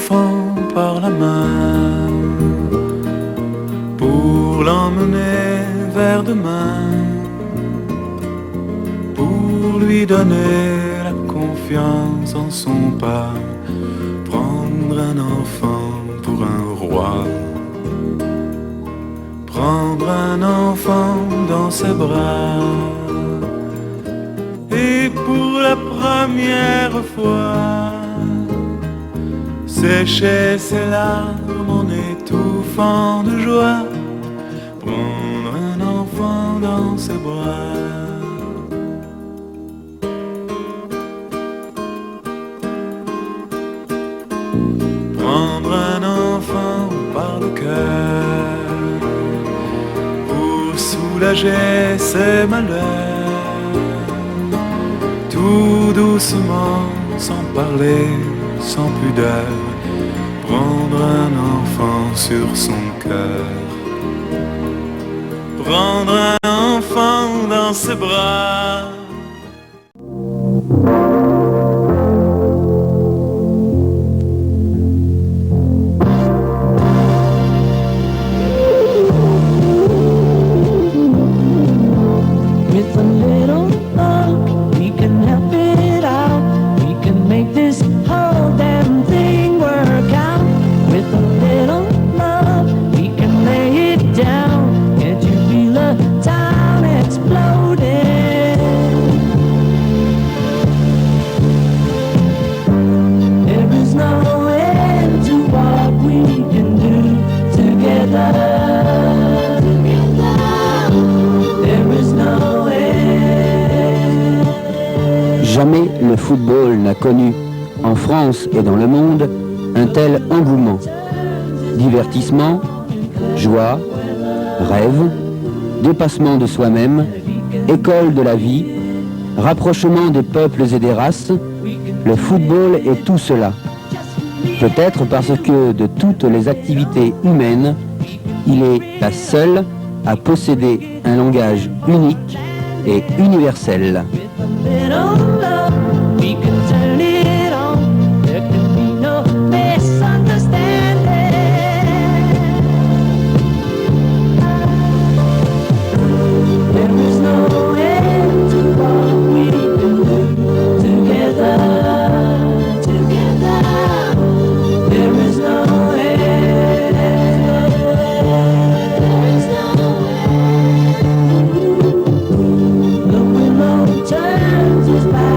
enfant par la main pour l'emmener vers demain, pour lui donner la confiance en son pas, prendre un enfant pour un roi, prendre un enfant dans ses bras, et pour la première fois sécher ses larmes en étouffant de joie, prendre un enfant dans ses bras. Prendre un enfant par le cœur pour soulager ses malheurs, tout doucement, sans parler, sans pudeur, prendre un enfant sur son cœur, prendre un enfant dans ses bras. Jamais le football n'a connu, en France et dans le monde, un tel engouement. Divertissement, joie, rêve, dépassement de soi-même, école de la vie, rapprochement des peuples et des races, le football est tout cela. Peut-être parce que de toutes les activités humaines, il est la seule à posséder un langage unique et universel. Turns his back.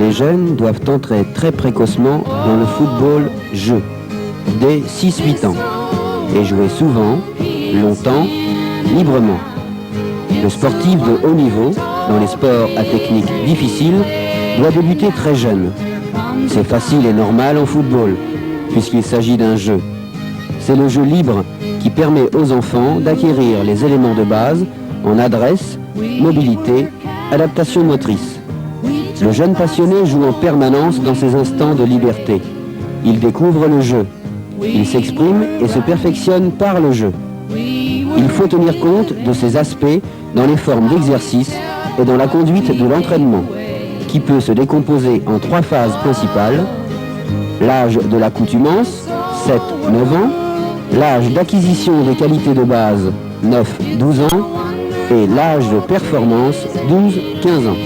Les jeunes doivent entrer très précocement dans le football jeu, dès 6-8 ans, et jouer souvent, longtemps, librement. Le sportif de haut niveau, dans les sports à technique difficile, doit débuter très jeune. C'est facile et normal en football, puisqu'il s'agit d'un jeu. C'est le jeu libre qui permet aux enfants d'acquérir les éléments de base en adresse, mobilité, adaptation motrice. Le jeune passionné joue en permanence dans ses instants de liberté. Il découvre le jeu. Il s'exprime et se perfectionne par le jeu. Il faut tenir compte de ces aspects dans les formes d'exercice et dans la conduite de l'entraînement, qui peut se décomposer en 3 phases principales: l'âge de l'accoutumance, 7-9 ans, l'âge d'acquisition des qualités de base, 9-12 ans, et l'âge de performance, 12-15 ans.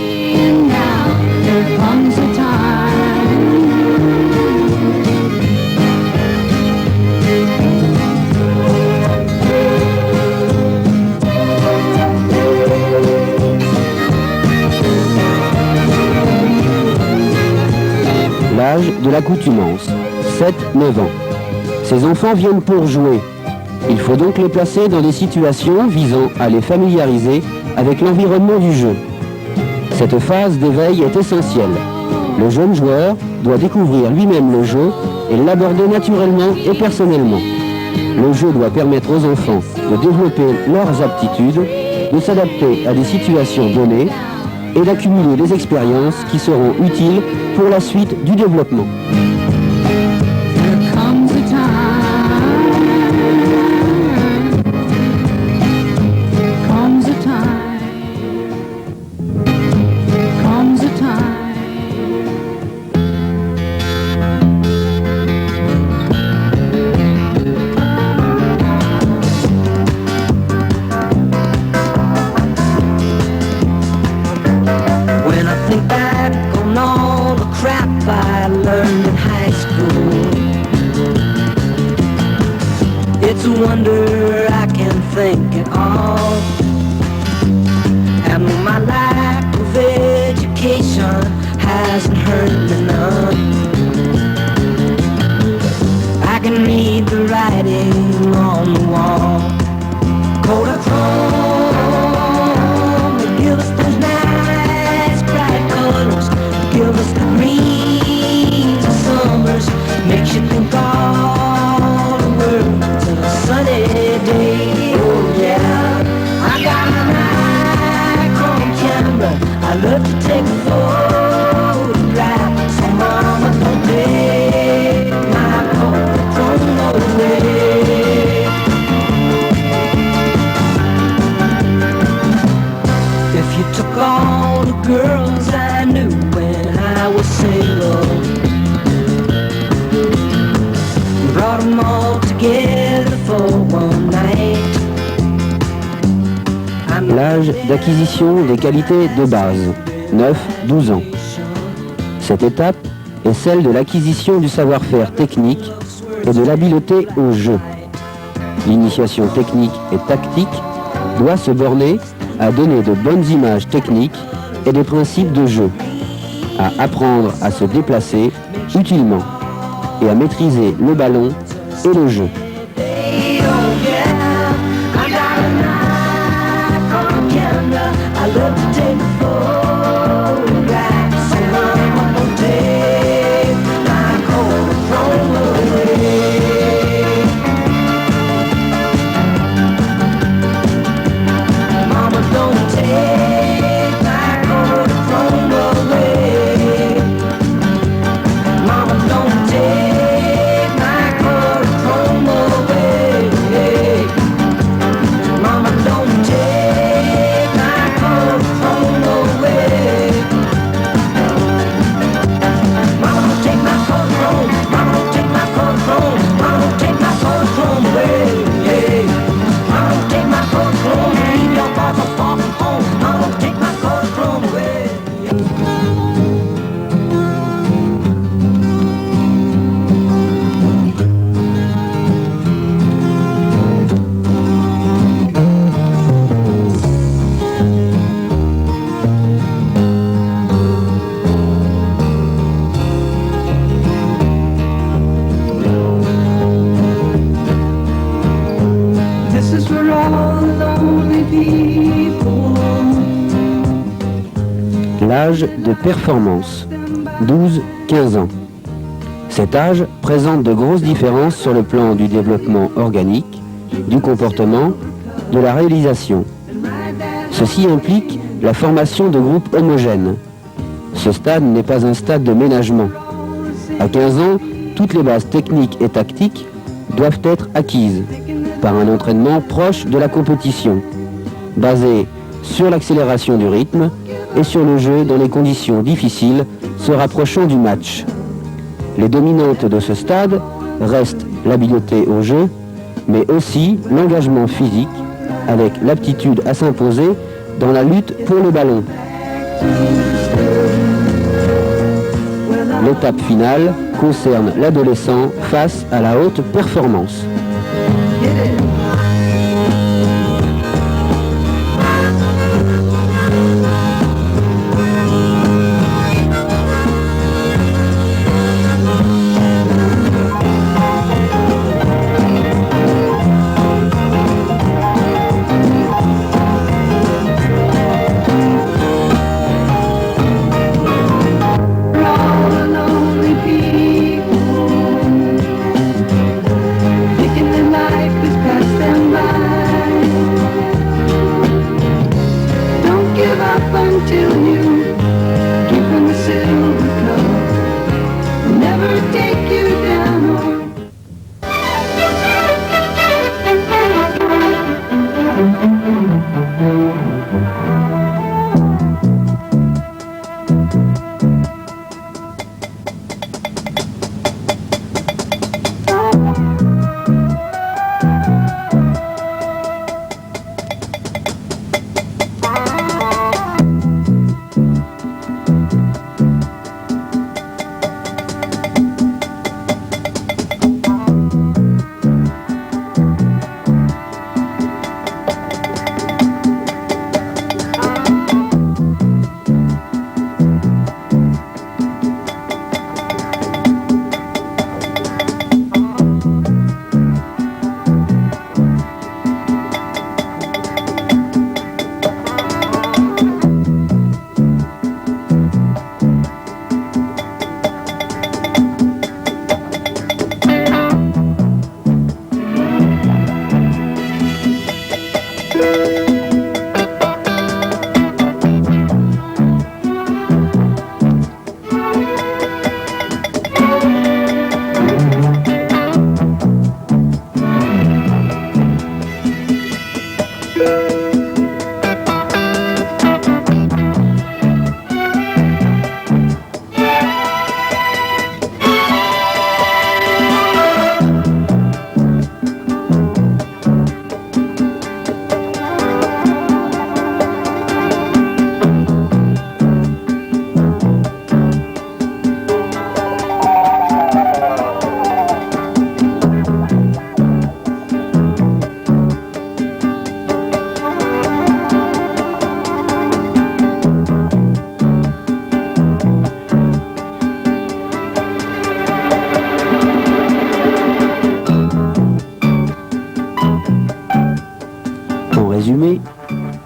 L'âge de l'accoutumance, 7-9 ans. Ces enfants viennent pour jouer. Il faut donc les placer dans des situations visant à les familiariser avec l'environnement du jeu. Cette phase d'éveil est essentielle. Le jeune joueur doit découvrir lui-même le jeu et l'aborder naturellement et personnellement. Le jeu doit permettre aux enfants de développer leurs aptitudes, de s'adapter à des situations données et d'accumuler des expériences qui seront utiles pour la suite du développement. It's a wonder I can think at all. And my lack of education hasn't hurt me none. I can read the writing on the wall. Kodachrome, they give us those nice bright colors, give us the greens of summers, makes you think all the world's a sunny day. Oh yeah, I got a Nikon camera, I love to take a photograph. So mama, don't take my Kodachrome away. If you took all the girls I knew when I was single, brought them all together for one night. L'âge d'acquisition des qualités de base, 9-12 ans. Cette étape est celle de l'acquisition du savoir-faire technique et de l'habileté au jeu. L'initiation technique et tactique doit se borner à donner de bonnes images techniques et des principes de jeu, à apprendre à se déplacer utilement et à maîtriser le ballon et le jeu. Away. l'âge de performance, 12-15 ans. Cet âge présente de grosses différences sur le plan du développement organique, du comportement, de la réalisation. Ceci implique la formation de groupes homogènes. Ce stade n'est pas un stade de ménagement. À 15 ans, toutes les bases techniques et tactiques doivent être acquises par un entraînement proche de la compétition, basé sur l'accélération du rythme et sur le jeu dans les conditions difficiles se rapprochant du match. Les dominantes de ce stade restent l'habileté au jeu, mais aussi l'engagement physique avec l'aptitude à s'imposer dans la lutte pour le ballon. L'étape finale concerne l'adolescent face à la haute performance.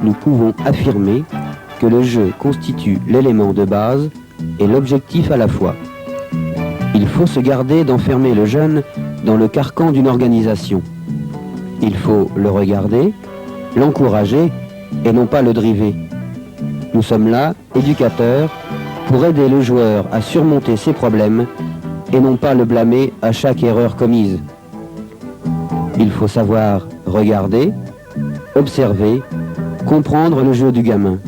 Nous pouvons affirmer que le jeu constitue l'élément de base et l'objectif à la fois. Il faut se garder d'enfermer le jeune dans le carcan d'une organisation. Il faut le regarder, l'encourager et non pas le driver. Nous sommes là, éducateurs, pour aider le joueur à surmonter ses problèmes et non pas le blâmer à chaque erreur commise. Il faut savoir regarder, observer, comprendre le jeu du gamin,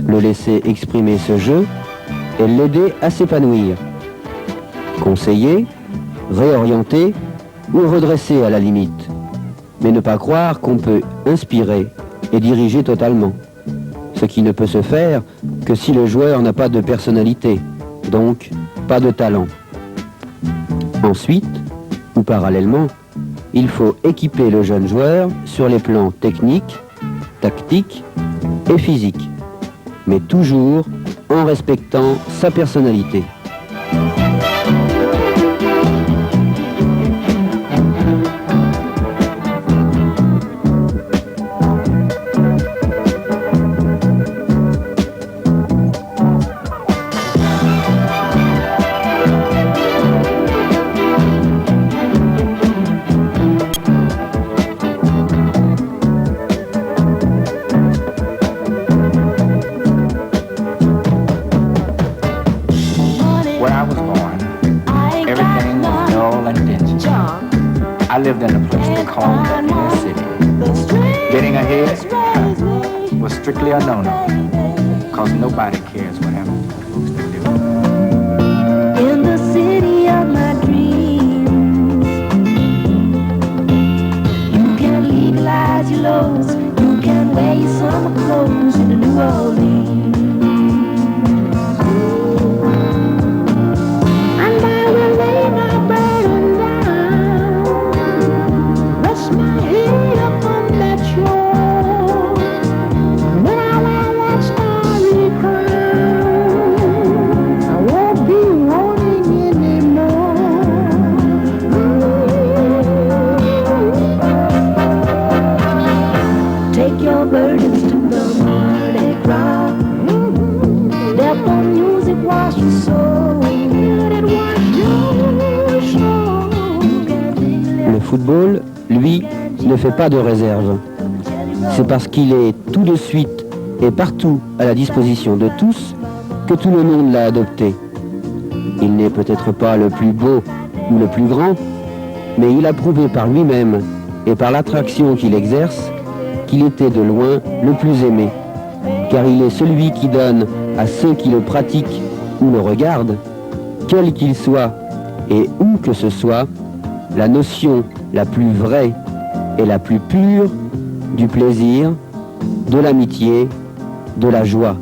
le laisser exprimer ce jeu et l'aider à s'épanouir. Conseiller, réorienter ou redresser à la limite, mais ne pas croire qu'on peut inspirer et diriger totalement, ce qui ne peut se faire que si le joueur n'a pas de personnalité, donc pas de talent. Ensuite, ou parallèlement, il faut équiper le jeune joueur sur les plans techniques, tactiques et physiques, mais toujours en respectant sa personnalité. lived in a place they called the city. Getting ahead was strictly a no-no, because nobody cares what happens to the folks that do. In the city of my dreams, you can legalize your lows, you can wear your summer clothes in New Orleans. And I will lay my burden down, rest my head upon that shore. When I wear that starry crown, I won't be rolling anymore. Take your burdens to the Mardi Gras. Let the music wash your soul. Let it wash your soul. Le football, lui, ne fait pas de réserve. C'est parce qu'il est tout de suite et partout à la disposition de tous que tout le monde l'a adopté. Il n'est peut-être pas le plus beau ou le plus grand, mais il a prouvé par lui-même et par l'attraction qu'il exerce qu'il était de loin le plus aimé, car il est celui qui donne à ceux qui le pratiquent ou le regardent, quel qu'il soit et où que ce soit, la notion la plus vraie et la plus pure du plaisir, de l'amitié, de la joie.